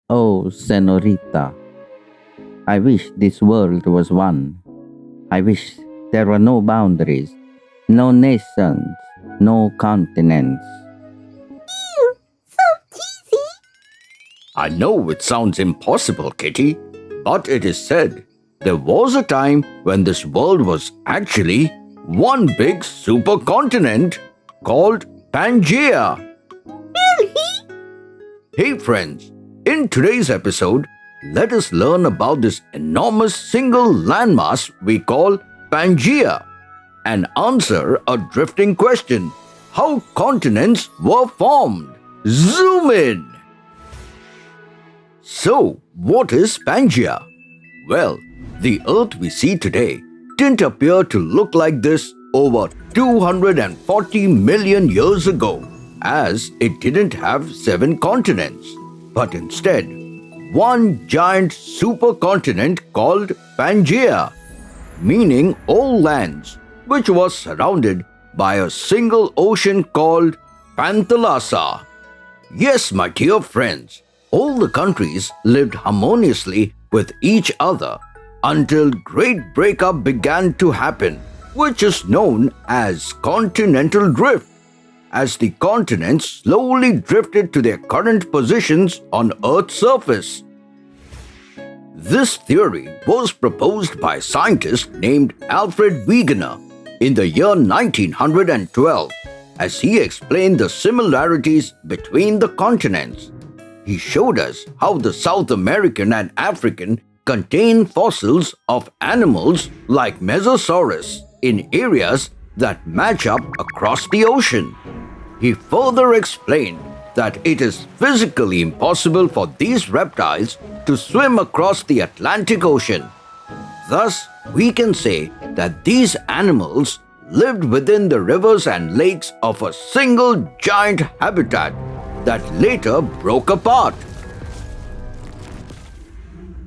Oh, senorita, I wish this world was one. I wish there were no boundaries, no nations, no continents. So cheesy. I know it sounds impossible, Kitty, but it is said there was a time when this world was actually one big supercontinent called Pangea. Really? Hey friends, in today's episode, let us learn about this enormous single landmass we call Pangea and answer a drifting question: how continents were formed. Zoom in! So, what is Pangea? Well, the Earth we see today didn't appear to look like this over 240 million years ago, as it didn't have 7 continents, but instead, one giant supercontinent called Pangea, meaning all lands, which was surrounded by a single ocean called Panthalassa. Yes, my dear friends, all the countries lived harmoniously with each other until great breakup began to happen, which is known as continental drift, as the continents slowly drifted to their current positions on Earth's surface. This theory was proposed by a scientist named Alfred Wegener in the year 1912, as he explained the similarities between the continents. He showed us how the South American and African contain fossils of animals like Mesosaurus in areas that match up across the ocean. He further explained that it is physically impossible for these reptiles to swim across the Atlantic Ocean. Thus, we can say that these animals lived within the rivers and lakes of a single giant habitat that later broke apart.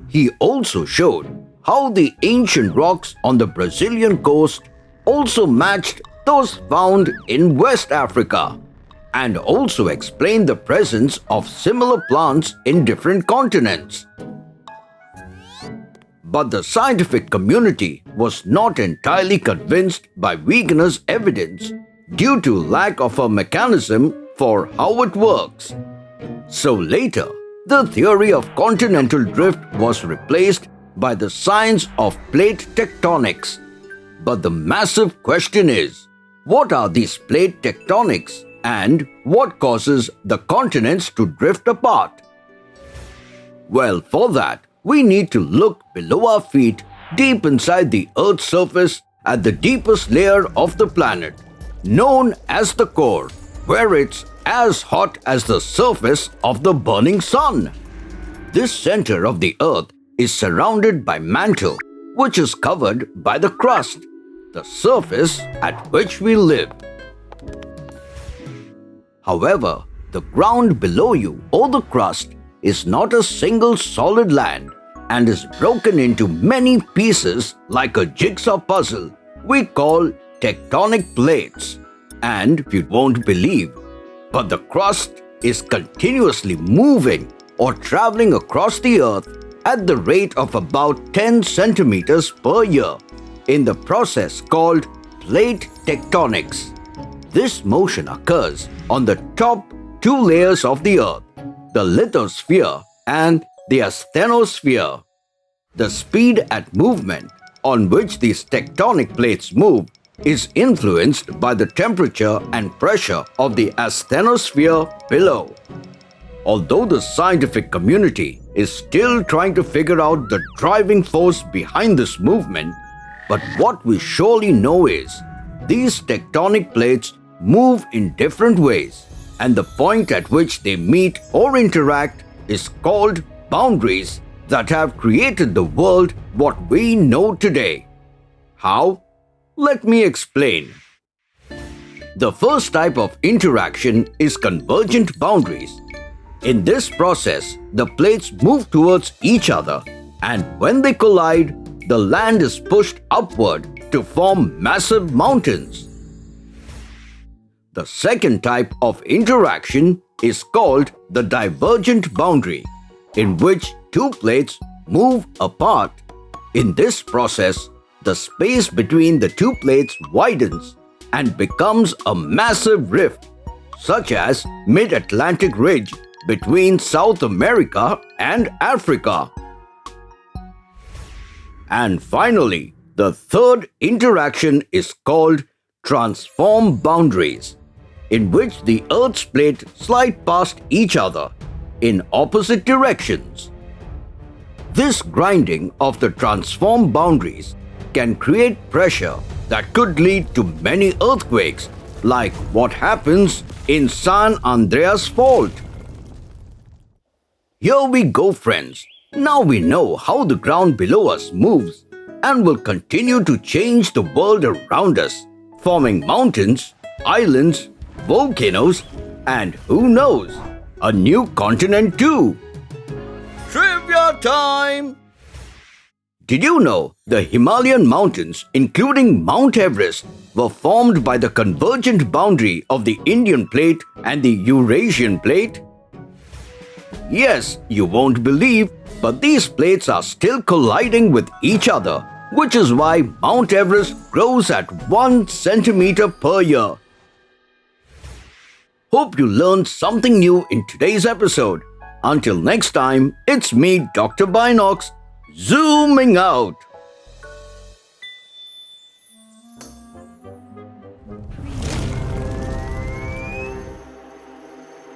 He also showed how the ancient rocks on the Brazilian coast also matched those found in West Africa, and also explained the presence of similar plants in different continents. But the scientific community was not entirely convinced by Wegener's evidence due to lack of a mechanism for how it works. So later, the theory of continental drift was replaced by the science of plate tectonics. But the massive question is, what are these plate tectonics and what causes the continents to drift apart? Well, for that, we need to look below our feet, deep inside the Earth's surface at the deepest layer of the planet, known as the core, where it's as hot as the surface of the burning sun. This center of the Earth is surrounded by mantle, which is covered by the crust, the surface at which we live. However, the ground below you, or the crust, is not a single solid land and is broken into many pieces like a jigsaw puzzle we call tectonic plates. And you won't believe, but the crust is continuously moving or traveling across the Earth at the rate of about 10 centimeters per year in the process called plate tectonics. This motion occurs on the top 2 layers of the Earth, the lithosphere and the asthenosphere. The speed at movement on which these tectonic plates move is influenced by the temperature and pressure of the asthenosphere below. Although the scientific community is still trying to figure out the driving force behind this movement, but what we surely know is these tectonic plates move in different ways, and the point at which they meet or interact is called boundaries that have created the world what we know today. How? Let me explain. The first type of interaction is convergent boundaries. In this process, the plates move towards each other, and when they collide, the land is pushed upward to form massive mountains. The second type of interaction is called the divergent boundary. in which two plates move apart. In this process, the space between the two plates widens and becomes a massive rift, such as Mid-Atlantic Ridge between South America and Africa. And finally, the third interaction is called transform boundaries, in which the Earth's plates slide past each other in opposite directions. This grinding of the transform boundaries can create pressure that could lead to many earthquakes, like what happens in San Andreas Fault. Here we go, friends. Now we know how the ground below us moves and will continue to change the world around us, forming mountains, islands, volcanoes, and who knows, a new continent too. Trivia time! Did you know the Himalayan mountains, including Mount Everest, were formed by the convergent boundary of the Indian plate and the Eurasian plate? Yes, you won't believe, but these plates are still colliding with each other, which is why Mount Everest grows at 1 centimeter per year. Hope you learned something new in today's episode. Until next time, it's me, Dr. Binocs, zooming out.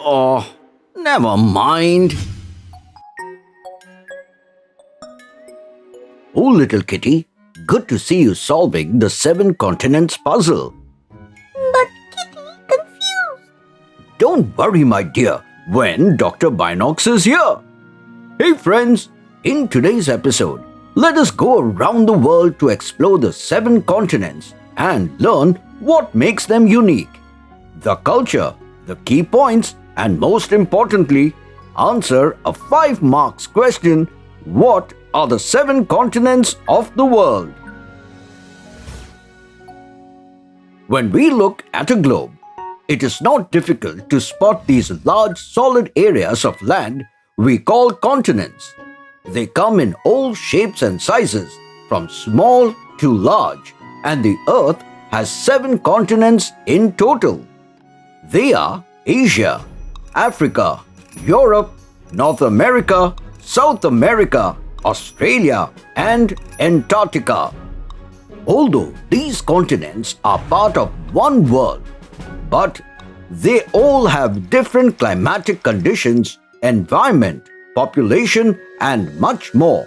Oh, never mind. Oh, little kitty, good to see you solving the 7 continents puzzle. But Kitty confused. Don't worry, my dear, when Dr. Binocs is here. Hey friends, in today's episode, let us go around the world to explore the 7 continents and learn what makes them unique, the culture, the key points, and most importantly, answer a 5 marks question: what are the 7 continents of the world? When we look at a globe, it is not difficult to spot these large solid areas of land we call continents. They come in all shapes and sizes, from small to large, and the Earth has 7 continents in total. They are Asia, Africa, Europe, North America, South America, Australia, and Antarctica. Although these continents are part of one world, but they all have different climatic conditions, environment, population, and much more.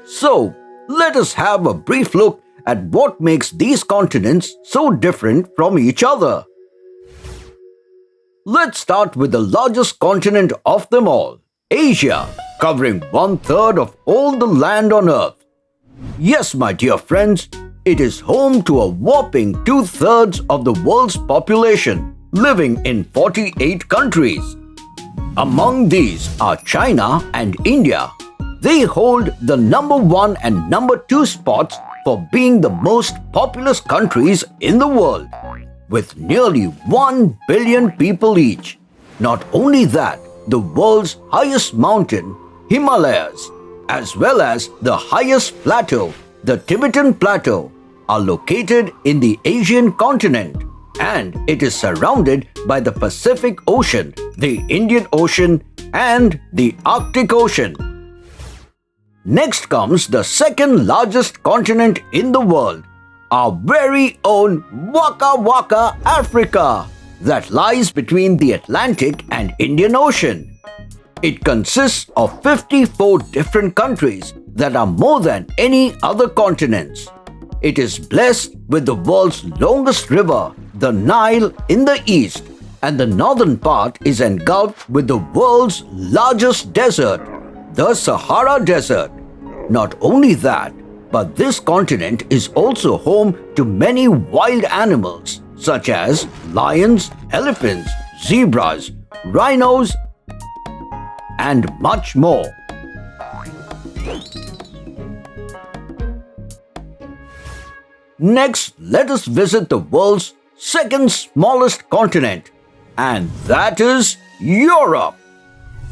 So, let us have a brief look at what makes these continents so different from each other. Let's start with the largest continent of them all, Asia, covering 1/3 of all the land on Earth. Yes, my dear friends, it is home to a whopping 2/3 of the world's population, living in 48 countries. Among these are China and India. They hold the number 1 and number 2 spots for being the most populous countries in the world, with nearly 1 billion people each. Not only that, the world's highest mountain, Himalayas, as well as the highest plateau, the Tibetan Plateau, are located in the Asian continent, and it is surrounded by the Pacific Ocean, the Indian Ocean, and the Arctic Ocean. Next comes the second largest continent in the world, our very own Waka Waka Africa, that lies between the Atlantic and Indian Ocean. It consists of 54 different countries that are more than any other continents. It is blessed with the world's longest river, the Nile, in the east, and the northern part is engulfed with the world's largest desert, the Sahara Desert. Not only that, but this continent is also home to many wild animals such as lions, elephants, zebras, rhinos, and much more. Next, let us visit the world's second smallest continent, and that is Europe.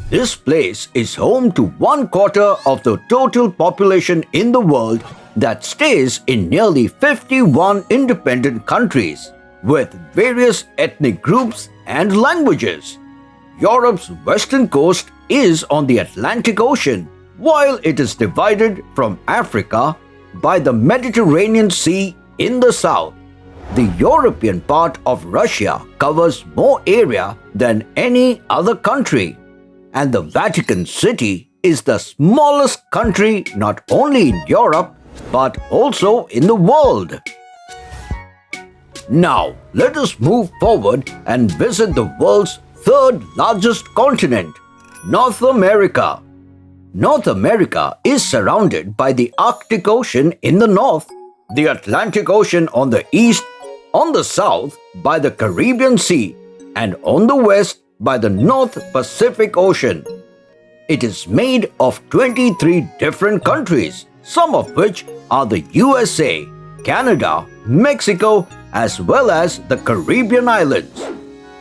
This place is home to 1/4 of the total population in the world that stays in nearly 51 independent countries with various ethnic groups and languages. Europe's western coast is on the Atlantic Ocean, while it is divided from Africa by the Mediterranean Sea in the south. The European part of Russia covers more area than any other country, and the Vatican City is the smallest country not only in Europe but also in the world. Now, let us move forward and visit the world's third largest continent, North America. North America is surrounded by the Arctic Ocean in the north, the Atlantic Ocean on the east, on the south by the Caribbean Sea, and on the west by the North Pacific Ocean. It is made of 23 different countries, some of which are the USA, Canada, Mexico, as well as the Caribbean islands.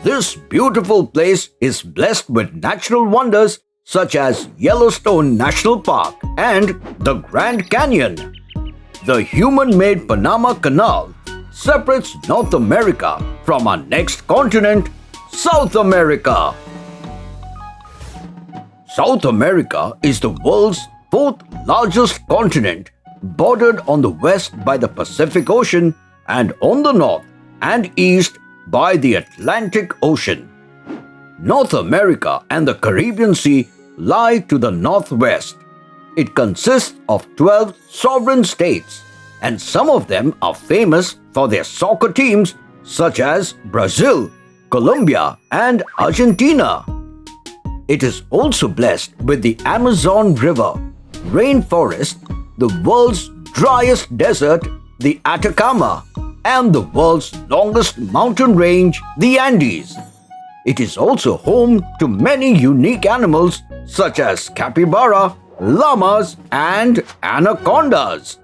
This beautiful place is blessed with natural wonders such as Yellowstone National Park and the Grand Canyon. The human-made Panama Canal separates North America from our next continent, South America. South America is the world's fourth largest continent, bordered on the west by the Pacific Ocean and on the north and east by the Atlantic Ocean. North America and the Caribbean Sea lie to the northwest. It consists of 12 sovereign states, and some of them are famous for their soccer teams such as Brazil, Colombia, and Argentina. It is also blessed with the Amazon River, rainforest, the world's driest desert, the Atacama, and the world's longest mountain range, the Andes. It is also home to many unique animals such as capybara, llamas, and anacondas.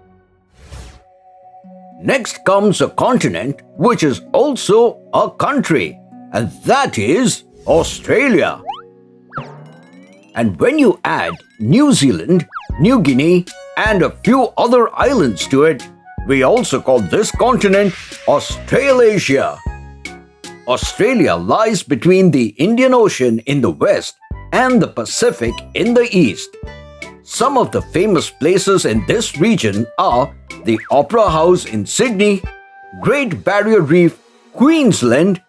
Next comes a continent which is also a country, and that is Australia. And when you add New Zealand, New Guinea, and a few other islands to it, we also call this continent Australasia. Australia lies between the Indian Ocean in the west and the Pacific in the east. Some of the famous places in this region are the Opera House in Sydney, Great Barrier Reef, Queensland,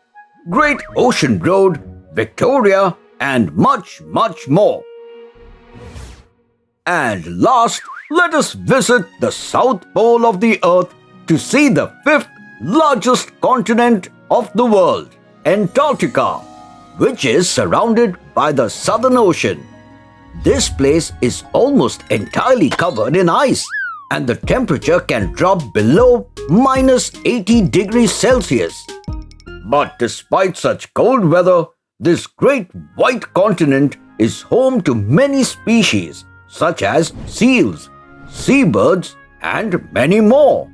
Great Ocean Road, Victoria, and much, much more. And last, let us visit the South Pole of the Earth to see the fifth largest continent of the world, Antarctica, which is surrounded by the Southern Ocean. This place is almost entirely covered in ice, and the temperature can drop below -80 degrees Celsius. But despite such cold weather, this great white continent is home to many species such as seals, seabirds, and many more.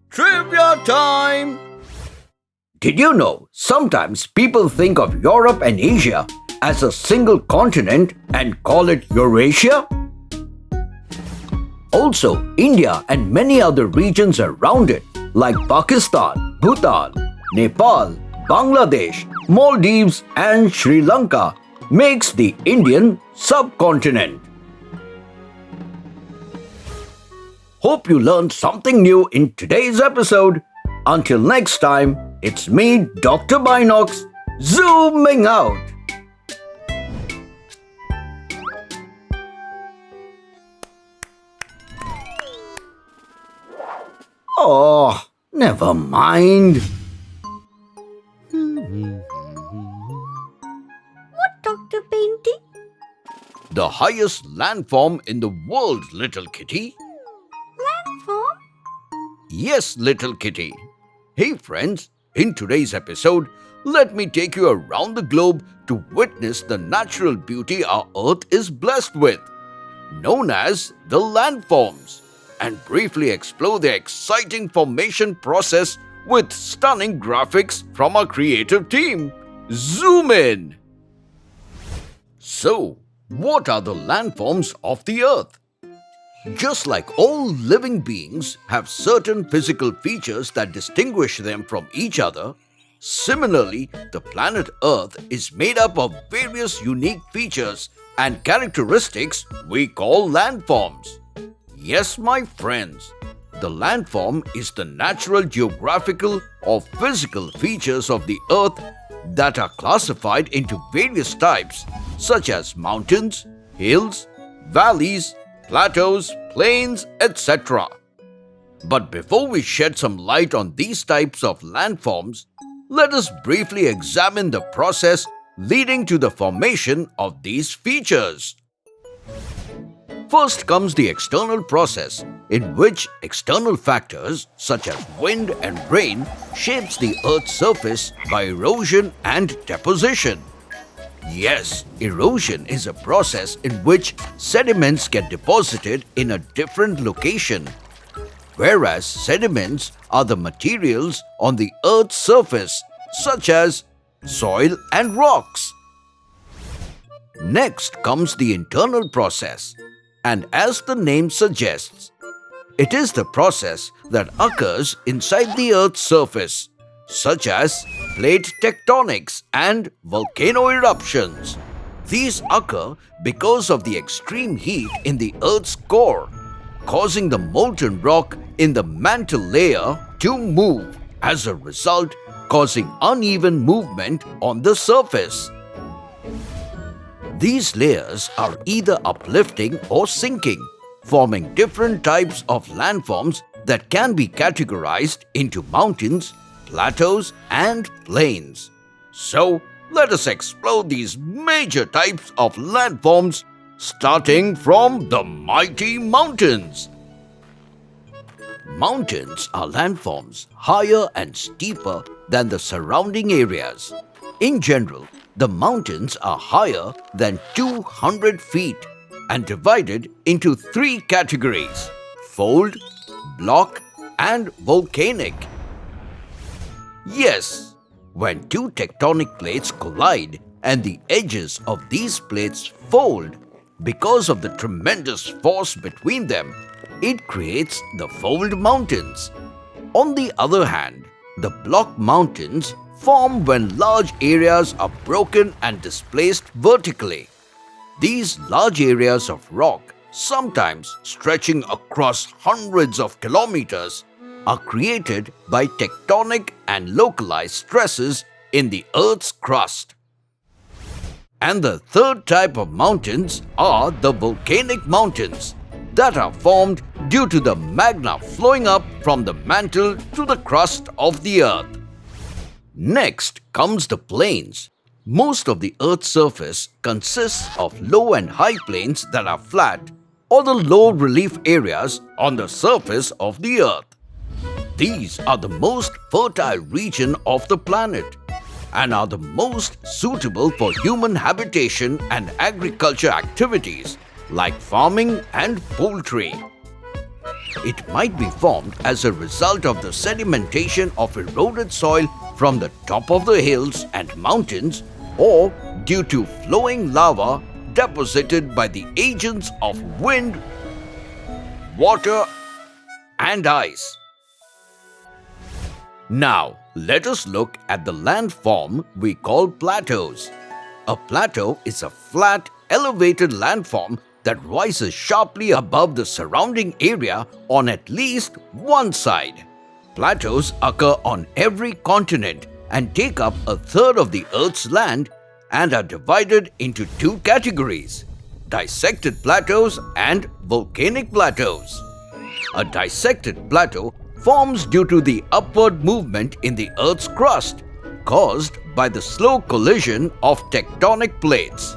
Trivia time! Did you know sometimes people think of Europe and Asia as a single continent and call it Eurasia? Also, India and many other regions around it like Pakistan, Bhutan, Nepal, Bangladesh, Maldives, and Sri Lanka makes the Indian subcontinent. Hope you learned something new in today's episode. Until next time, it's me, Dr. Binocs, zooming out. Oh, never mind. What, Dr. Painty? The highest landform in the world, little kitty. Landform? Yes, little kitty. Hey friends, in today's episode, let me take you around the globe to witness the natural beauty our Earth is blessed with, known as the landforms, and briefly explore their exciting formation process with stunning graphics from our creative team. Zoom in! So, what are the landforms of the Earth? Just like all living beings have certain physical features that distinguish them from each other, similarly, the planet Earth is made up of various unique features and characteristics we call landforms. Yes, my friends, the landform is the natural geographical or physical features of the Earth that are classified into various types such as mountains, hills, valleys, plateaus, plains, etc. But before we shed some light on these types of landforms, let us briefly examine the process leading to the formation of these features. First comes the external process, in which external factors such as wind and rain shapes the Earth's surface by erosion and deposition. Yes, erosion is a process in which sediments get deposited in a different location, whereas sediments are the materials on the Earth's surface, such as soil and rocks. Next comes the internal process, and as the name suggests, it is the process that occurs inside the Earth's surface, such as plate tectonics and volcano eruptions. These occur because of the extreme heat in the Earth's core, causing the molten rock in the mantle layer to move, as a result, causing uneven movement on the surface. These layers are either uplifting or sinking, forming different types of landforms that can be categorized into mountains, plateaus, and plains. So, let us explore these major types of landforms, starting from the mighty mountains. Mountains are landforms higher and steeper than the surrounding areas. In general, the mountains are higher than 200 feet and divided into three categories: fold, block, and volcanic. Yes, when two tectonic plates collide and the edges of these plates fold because of the tremendous force between them, it creates the fold mountains. On the other hand, the block mountains form when large areas are broken and displaced vertically. These large areas of rock, sometimes stretching across hundreds of kilometers, are created by tectonic and localized stresses in the Earth's crust. And the third type of mountains are the volcanic mountains that are formed due to the magma flowing up from the mantle to the crust of the Earth. Next comes the plains. Most of the Earth's surface consists of low and high plains that are flat, or the low relief areas on the surface of the Earth. These are the most fertile region of the planet and are the most suitable for human habitation and agriculture activities like farming and poultry. It might be formed as a result of the sedimentation of eroded soil from the top of the hills and mountains, or due to flowing lava deposited by the agents of wind, water, and ice. Now, let us look at the landform we call plateaus. A plateau is a flat, elevated landform that rises sharply above the surrounding area on at least one side. Plateaus occur on every continent and take up a third of the Earth's land and are divided into two categories: dissected plateaus and volcanic plateaus. A dissected plateau forms due to the upward movement in the Earth's crust caused by the slow collision of tectonic plates,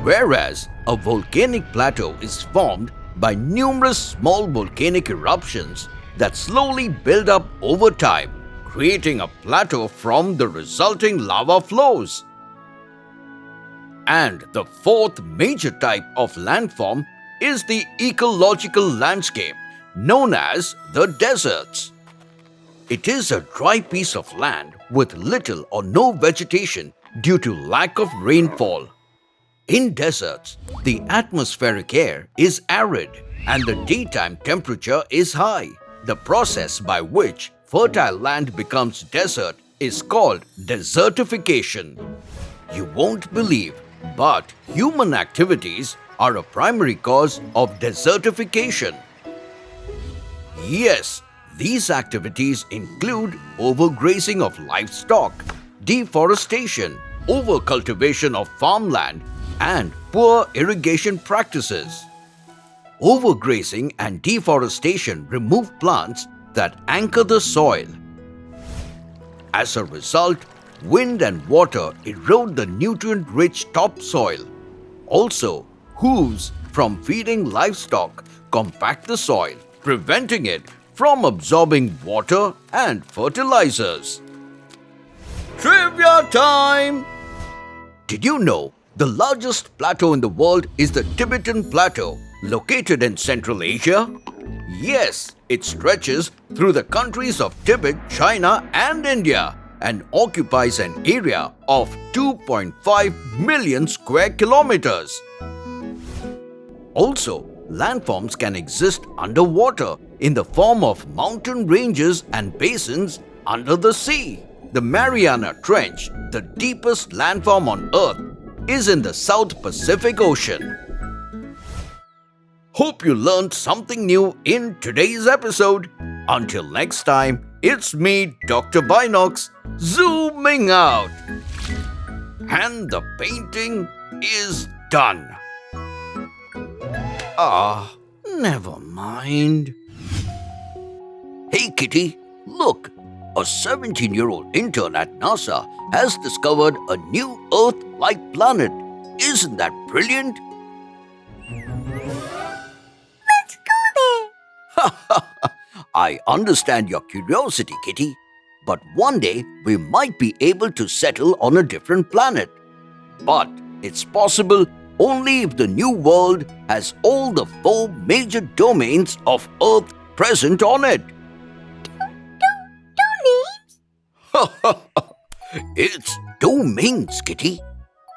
whereas a volcanic plateau is formed by numerous small volcanic eruptions that slowly build up over time, creating a plateau from the resulting lava flows. And the fourth major type of landform is the ecological landscape, known as the deserts. It is a dry piece of land with little or no vegetation due to lack of rainfall. In deserts, the atmospheric air is arid and the daytime temperature is high. The process by which fertile land becomes desert is called desertification. You won't believe, but human activities are a primary cause of desertification. Yes, these activities include overgrazing of livestock, deforestation, overcultivation of farmland, and poor irrigation practices. Overgrazing and deforestation remove plants that anchor the soil. As a result, wind and water erode the nutrient-rich topsoil. Also, hooves from feeding livestock compact the soil, preventing it from absorbing water and fertilizers. Trivia time! Did you know the largest plateau in the world is the Tibetan Plateau, located in Central Asia? Yes, it stretches through the countries of Tibet, China, and India and occupies an area of 2.5 million square kilometers. Also, landforms can exist underwater in the form of mountain ranges and basins under the sea. The Mariana Trench, the deepest landform on Earth, is in the South Pacific Ocean. Hope you learned something new in today's episode. Until next time, it's me, Dr. Binocs, zooming out. And the painting is done. Never mind. Hey Kitty, look, a 17-year-old intern at NASA has discovered a new Earth-like planet. Isn't that brilliant? Let's go there. I understand your curiosity, Kitty, but one day we might be able to settle on a different planet. But it's possible only if the new world has all the 4 major domains of Earth present on it. Domains? It's domains, Kitty.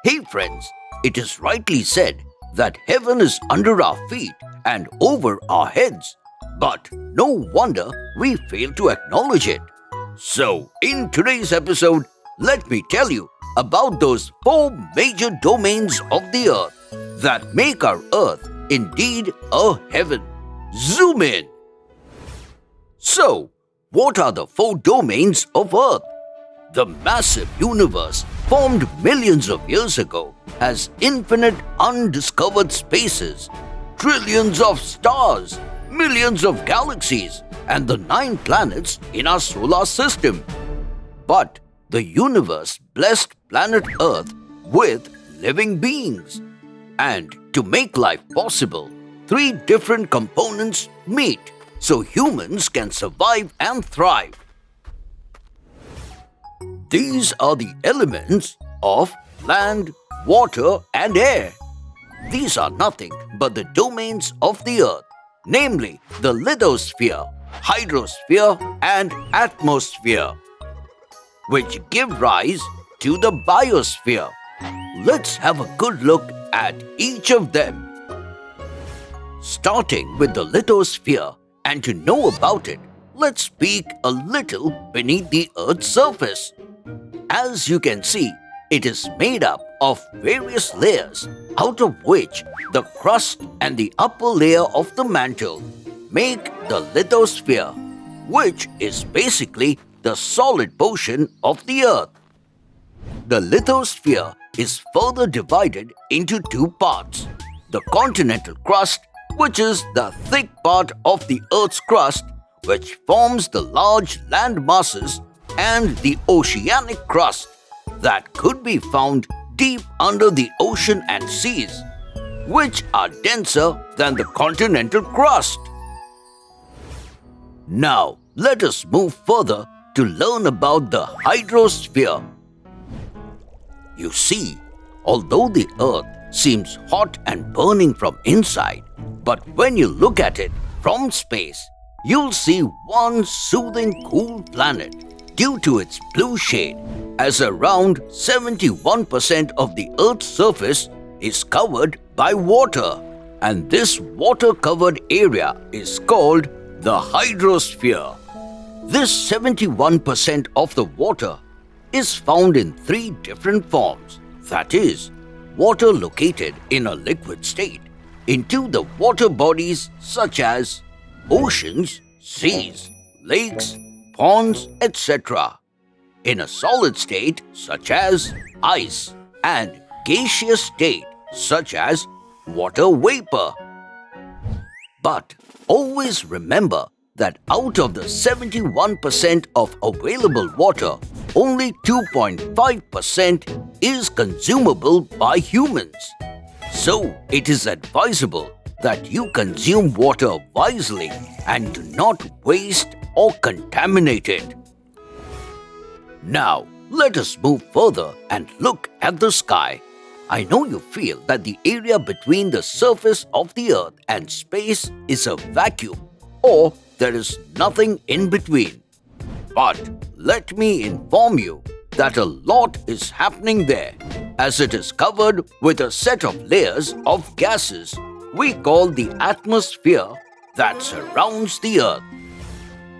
Hey friends, it is rightly said that heaven is under our feet and over our heads. But no wonder we fail to acknowledge it. So, in today's episode, let me tell you about those 4 major domains of the Earth that make our Earth indeed a heaven. Zoom in! So, what are the 4 domains of Earth? The massive universe, formed millions of years ago, has infinite undiscovered spaces, trillions of stars, millions of galaxies, and the 9 planets in our solar system. But the universe blessed planet Earth with living beings. And to make life possible, 3 different components meet so humans can survive and thrive. These are the elements of land, water, and air. These are nothing but the domains of the Earth, namely the lithosphere, hydrosphere, and atmosphere, which give rise to the biosphere. Let's have a good look at each of them. Starting with the lithosphere, and to know about it, let's peek a little beneath the Earth's surface. As you can see, it is made up of various layers, out of which the crust and the upper layer of the mantle make the lithosphere, which is basically the solid portion of the Earth. The lithosphere is further divided into 2 parts: the continental crust, which is the thick part of the Earth's crust, which forms the large land masses, and the oceanic crust that could be found deep under the ocean and seas, which are denser than the continental crust. Now, let us move further to learn about the hydrosphere. You see, although the Earth seems hot and burning from inside, but when you look at it from space, you'll see one soothing, cool planet due to its blue shade, as around 71% of the Earth's surface is covered by water, and this water-covered area is called the hydrosphere. This 71% of the water is found in 3 different forms, that is, water located in a liquid state into the water bodies such as oceans, seas, lakes, ponds, etc. in a solid state such as ice and gaseous state such as water vapor. But always remember that out of the 71% of available water, only 2.5% is consumable by humans. So it is advisable that you consume water wisely and do not waste or contaminate it. Now, let us move further and look at the sky. I know you feel that the area between the surface of the Earth and space is a vacuum, or there is nothing in between. But let me inform you that a lot is happening there, as it is covered with a set of layers of gases we call the atmosphere that surrounds the Earth.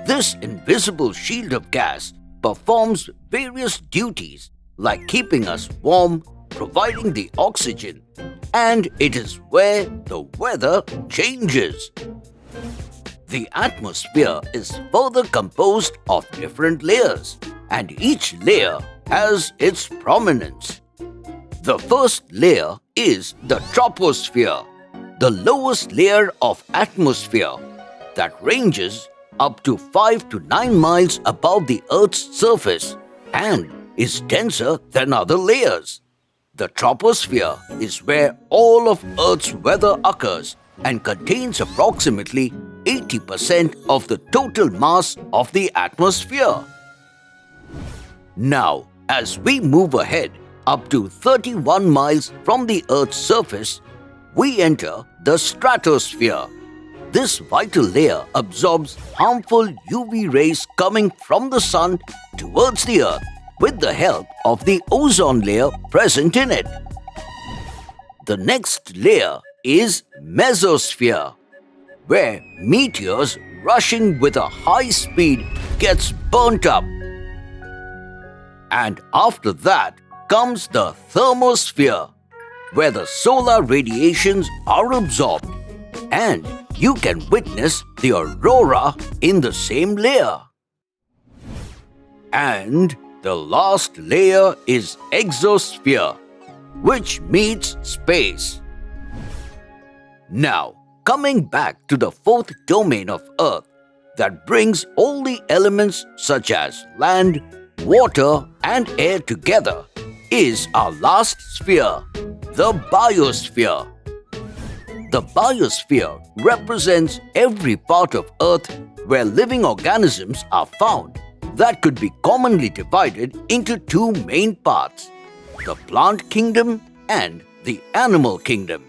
This invisible shield of gas performs various duties like keeping us warm, providing the oxygen, and it is where the weather changes. The atmosphere is further composed of different layers, and each layer has its prominence. The first layer is the troposphere, the lowest layer of atmosphere that ranges up to 5 to 9 miles above the Earth's surface and is denser than other layers. The troposphere is where all of Earth's weather occurs and contains approximately 80% of the total mass of the atmosphere. Now, as we move ahead up to 31 miles from the Earth's surface, we enter the stratosphere. This vital layer absorbs harmful UV rays coming from the sun towards the Earth with the help of the ozone layer present in it. The next layer is mesosphere, where meteors rushing with a high speed gets burnt up. And after that comes the thermosphere, where the solar radiations are absorbed and you can witness the aurora in the same layer. And the last layer is exosphere, which meets space. Now, coming back to the fourth domain of Earth that brings all the elements such as land, water and air together is our last sphere, the biosphere. The biosphere represents every part of Earth where living organisms are found that could be commonly divided into 2 main parts, the plant kingdom and the animal kingdom.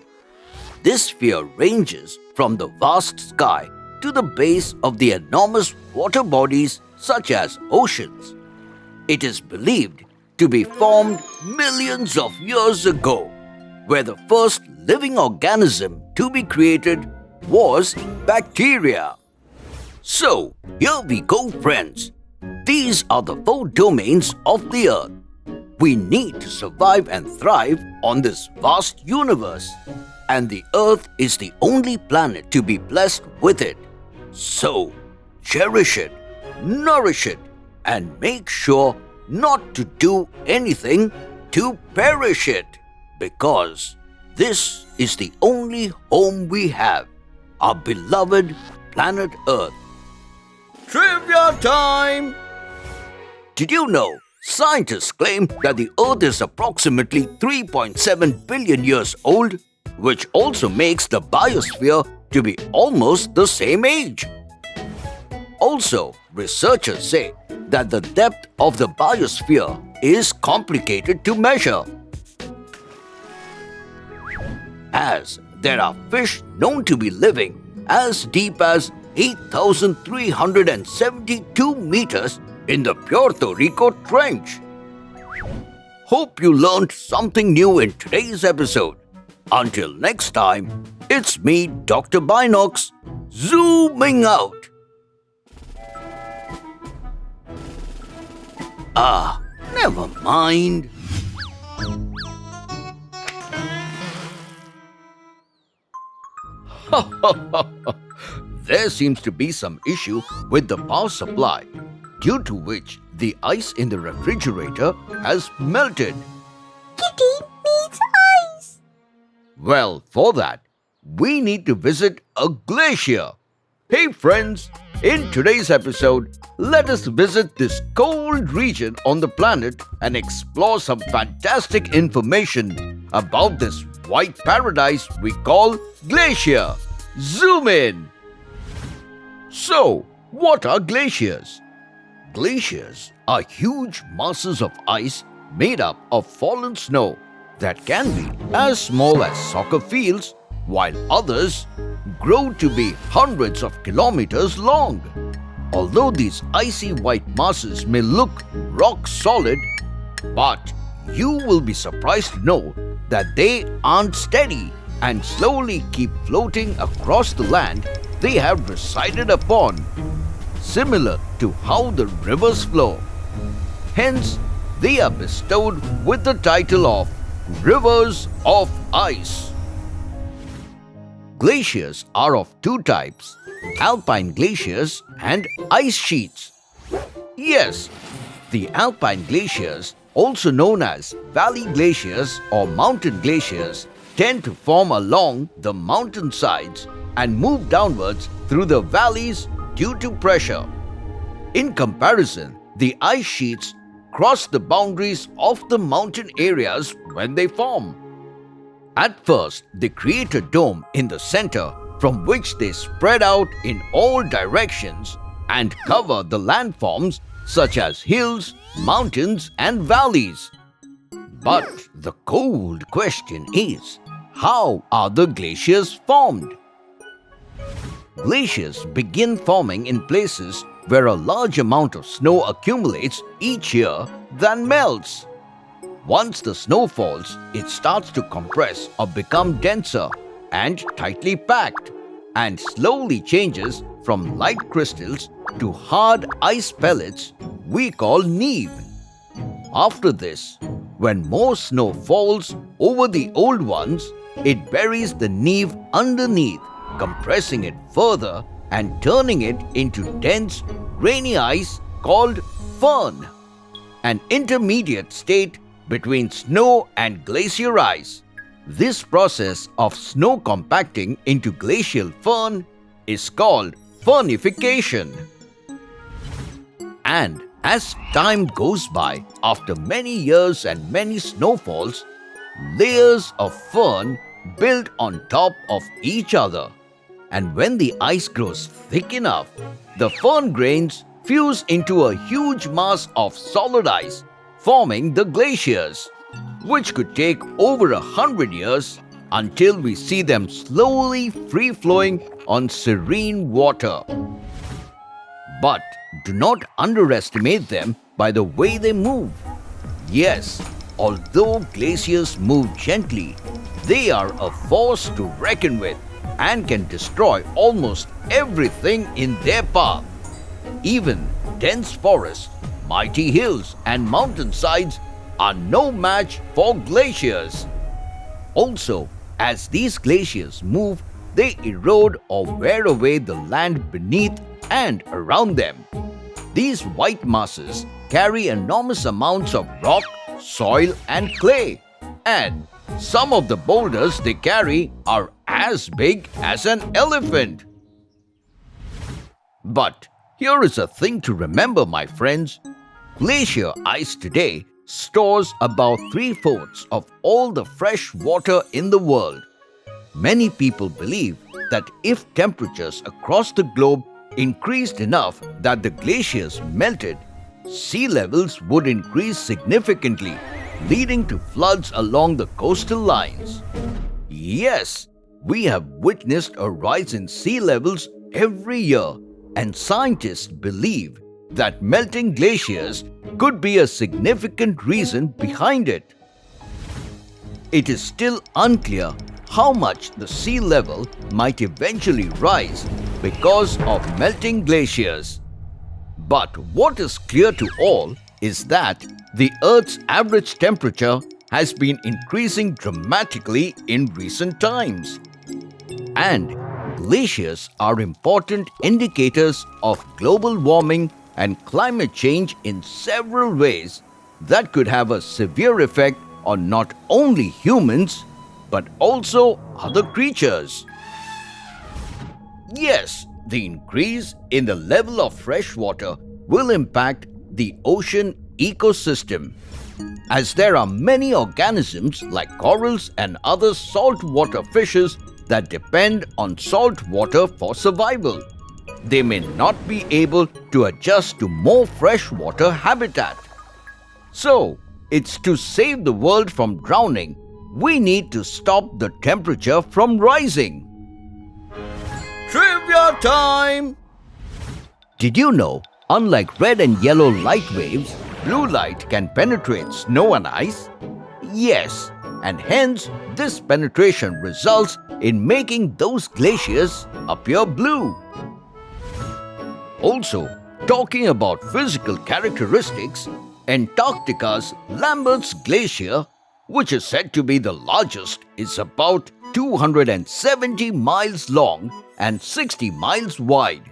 This sphere ranges from the vast sky to the base of the enormous water bodies such as oceans. It is believed to be formed millions of years ago, where the first living organism to be created was bacteria. So, here we go, friends. These are the 4 domains of the Earth. We need to survive and thrive on this vast universe, and the Earth is the only planet to be blessed with it. So, cherish it, nourish it, and make sure not to do anything to perish it, because this is the only home we have, our beloved planet Earth. Trivia time! Did you know scientists claim that the Earth is approximately 3.7 billion years old, which also makes the biosphere to be almost the same age? Also, researchers say that the depth of the biosphere is complicated to measure, as there are fish known to be living as deep as 8,372 meters in the Puerto Rico Trench. Hope you learned something new in today's episode. Until next time, it's me, Dr. Binocs, zooming out. Never mind. There seems to be some issue with the power supply, due to which the ice in the refrigerator has melted. Kitty needs ice. Well, for that, we need to visit a glacier. Hey friends, in today's episode, let us visit this cold region on the planet and explore some fantastic information about this white paradise we call Glacier. Zoom in! So, what are glaciers? Glaciers are huge masses of ice made up of fallen snow that can be as small as soccer fields, while others grow to be hundreds of kilometers long. Although these icy white masses may look rock solid, but you will be surprised to know that they aren't steady and slowly keep floating across the land they have resided upon, similar to how the rivers flow. Hence, they are bestowed with the title of Rivers of Ice. Glaciers are of two types, alpine glaciers and ice sheets. Yes, the alpine glaciers, also known as valley glaciers or mountain glaciers, tend to form along the mountain sides and move downwards through the valleys due to pressure. In comparison, the ice sheets cross the boundaries of the mountain areas when they form. At first, they create a dome in the center from which they spread out in all directions and cover the landforms such as hills, mountains, and valleys. But the cold question is, how are the glaciers formed? Glaciers begin forming in places where a large amount of snow accumulates each year then melts. Once the snow falls, it starts to compress or become denser and tightly packed, and slowly changes from light crystals to hard ice pellets we call neve. After this, when more snow falls over the old ones, it buries the neve underneath, compressing it further and turning it into dense, grainy ice called firn, an intermediate state between snow and glacier ice. This process of snow compacting into glacial firn is called firnification. And as time goes by, after many years and many snowfalls, layers of firn build on top of each other. And when the ice grows thick enough, the firn grains fuse into a huge mass of solid ice, forming the glaciers, which could take over 100 years until we see them slowly free-flowing on serene water. But do not underestimate them by the way they move. Yes, although glaciers move gently, they are a force to reckon with and can destroy almost everything in their path. Even dense forests, mighty hills, and mountainsides are no match for glaciers. Also, as these glaciers move, they erode or wear away the land beneath and around them. These white masses carry enormous amounts of rock, soil, and clay, and some of the boulders they carry are as big as an elephant. But here is a thing to remember, my friends. Glacier ice today stores about 3/4 of all the fresh water in the world. Many people believe that if temperatures across the globe increased enough that the glaciers melted, sea levels would increase significantly, leading to floods along the coastal lines. Yes, we have witnessed a rise in sea levels every year, and scientists believe that melting glaciers could be a significant reason behind it. It is still unclear how much the sea level might eventually rise because of melting glaciers. But what is clear to all is that the Earth's average temperature has been increasing dramatically in recent times. And glaciers are important indicators of global warming and climate change in several ways that could have a severe effect on not only humans but also other creatures. Yes, the increase in the level of fresh water will impact the ocean ecosystem, as there are many organisms like corals and other saltwater fishes that depend on salt water for survival. They may not be able to adjust to more freshwater habitat. So, it's to save the world from drowning, we need to stop the temperature from rising. Trivia time! Did you know, unlike red and yellow light waves, blue light can penetrate snow and ice? Yes, and hence this penetration results in making those glaciers appear blue. Also, talking about physical characteristics, Antarctica's Lambert's Glacier, which is said to be the largest, is about 270 miles long and 60 miles wide.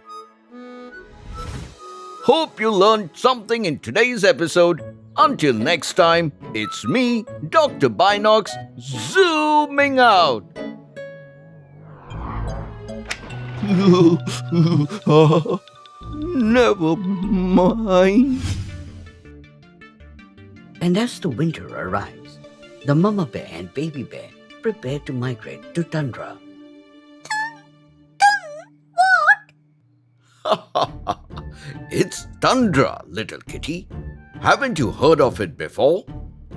Hope you learned something in today's episode. Until next time, it's me, Dr. Binocs, zooming out. Never mind. And as the winter arrives, the mama bear and baby bear prepare to migrate to Tundra. It's Tundra, little kitty. Haven't you heard of it before?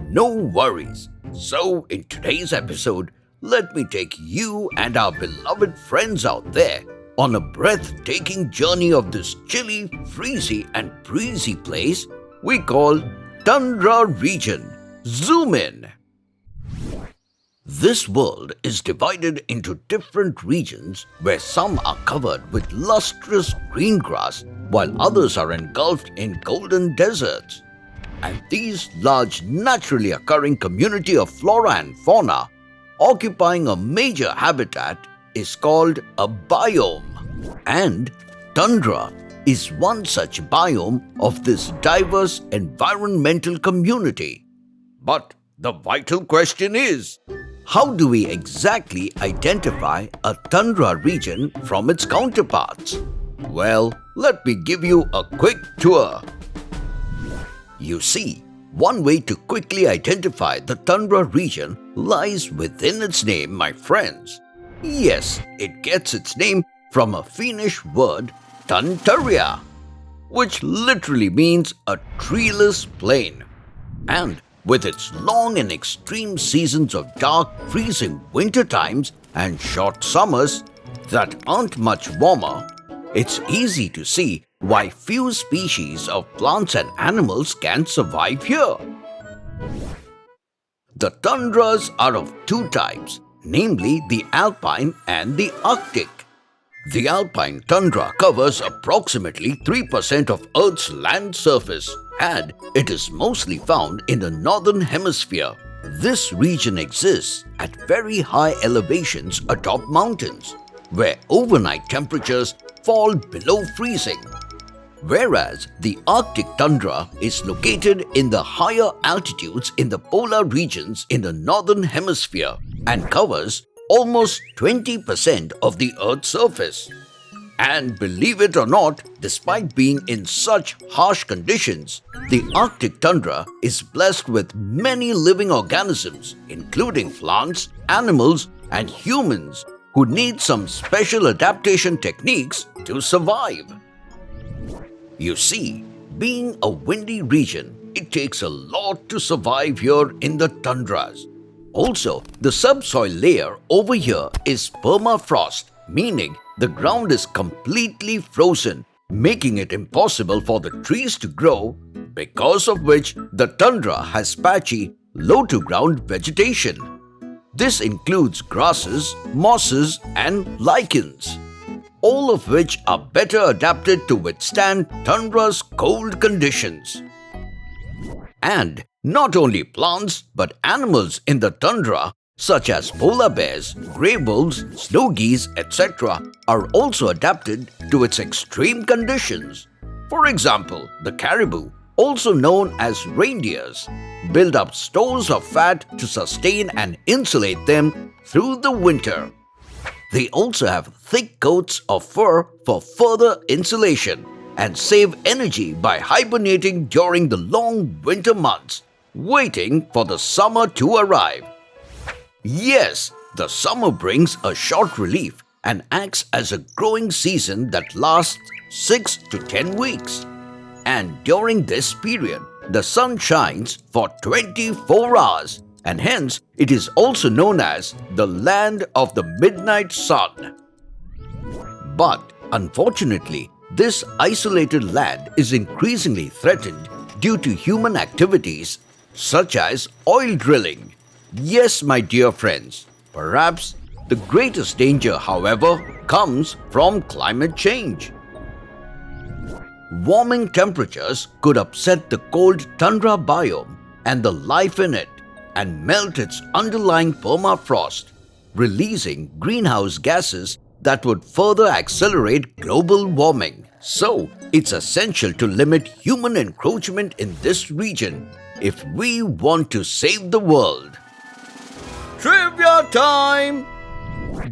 No worries. So, in today's episode, let me take you and our beloved friends out there on a breathtaking journey of this chilly, freezy and breezy place we call Tundra region. Zoom in. This world is divided into different regions where some are covered with lustrous green grass while others are engulfed in golden deserts. And these large naturally occurring community of flora and fauna occupying a major habitat is called a biome. And Tundra is one such biome of this diverse environmental community. But the vital question is, how do we exactly identify a tundra region from its counterparts? Well, let me give you a quick tour. You see, one way to quickly identify the tundra region lies within its name, my friends. Yes, it gets its name from a Finnish word, Tunturia, which literally means a treeless plain. And with its long and extreme seasons of dark, freezing winter times and short summers that aren't much warmer, it's easy to see why few species of plants and animals can survive here. The tundras are of two types, namely the alpine and the arctic. The alpine tundra covers approximately 3% of Earth's land surface, and it is mostly found in the northern hemisphere. This region exists at very high elevations atop mountains, where overnight temperatures fall below freezing. Whereas the Arctic tundra is located in the higher altitudes in the polar regions in the northern hemisphere and covers almost 20% of the Earth's surface. And believe it or not, despite being in such harsh conditions, the Arctic tundra is blessed with many living organisms, including plants, animals, and humans who need some special adaptation techniques to survive. You see, being a windy region, it takes a lot to survive here in the tundras. Also, the subsoil layer over here is permafrost, meaning the ground is completely frozen, making it impossible for the trees to grow, because of which the tundra has patchy, low-to-ground vegetation. This includes grasses, mosses, and lichens, all of which are better adapted to withstand tundra's cold conditions. And not only plants but animals in the tundra such as polar bears, grey wolves, snow geese, etc. are also adapted to its extreme conditions. For example, the caribou, also known as reindeers, build up stores of fat to sustain and insulate them through the winter. They also have thick coats of fur for further insulation and save energy by hibernating during the long winter months, waiting for the summer to arrive. Yes, the summer brings a short relief and acts as a growing season that lasts 6 to 10 weeks. And during this period, the sun shines for 24 hours, and hence it is also known as the land of the midnight sun. But unfortunately, this isolated land is increasingly threatened due to human activities such as oil drilling. Yes, my dear friends, perhaps the greatest danger, however, comes from climate change. Warming temperatures could upset the cold tundra biome and the life in it and melt its underlying permafrost, releasing greenhouse gases that would further accelerate global warming. So, it's essential to limit human encroachment in this region if we want to save the world. Trivia time!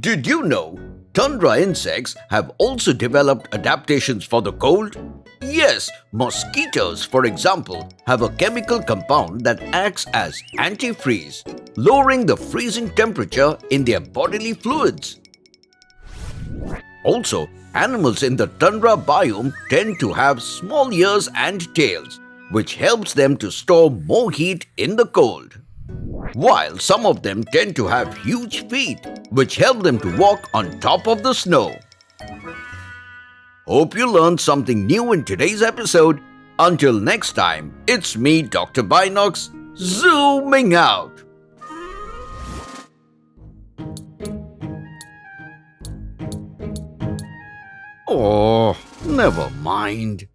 Did you know tundra insects have also developed adaptations for the cold? Yes, mosquitoes, for example, have a chemical compound that acts as antifreeze, lowering the freezing temperature in their bodily fluids. Also, animals in the tundra biome tend to have small ears and tails, which helps them to store more heat in the cold. While some of them tend to have huge feet, which help them to walk on top of the snow. Hope you learned something new in today's episode. Until next time, it's me, Dr. Binocs, zooming out. Oh, never mind.